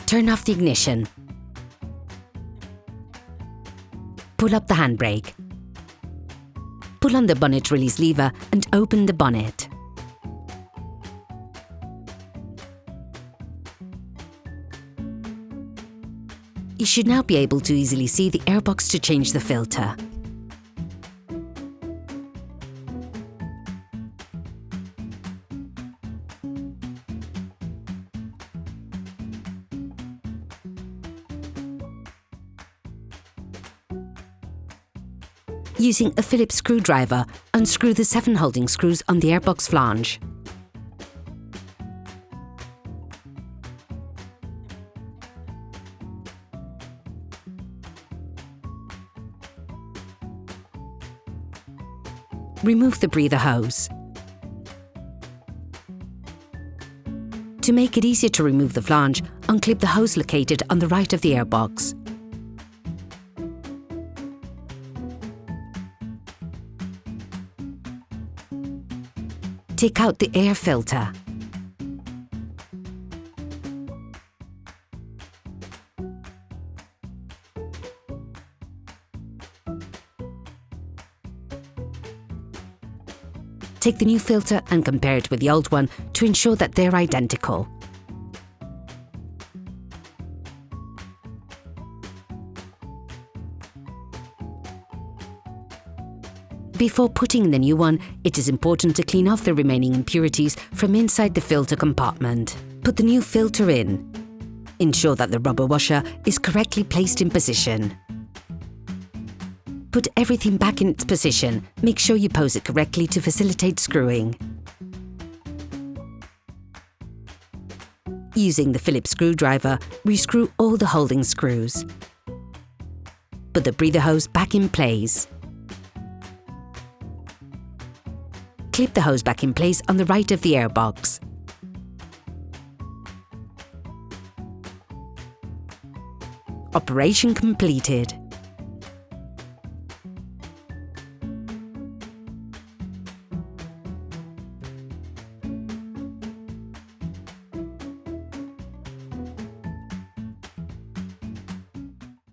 Turn off the ignition. Pull up the handbrake. Pull on the bonnet release lever and open the bonnet. You should now be able to easily see the airbox to change the filter. Using a Phillips screwdriver, unscrew the 7 holding screws on the airbox flange. Remove the breather hose. To make it easier to remove the flange, unclip the hose located on the right of the airbox. Take out the air filter. Take the new filter and compare it with the old one to ensure that they're identical. Before putting in the new one, it is important to clean off the remaining impurities from inside the filter compartment. Put the new filter in. Ensure that the rubber washer is correctly placed in position. Put everything back in its position. Make sure you pose it correctly to facilitate screwing. Using the Phillips screwdriver, rescrew all the holding screws. Put the breather hose back in place. Clip the hose back in place on the right of the airbox. Operation completed.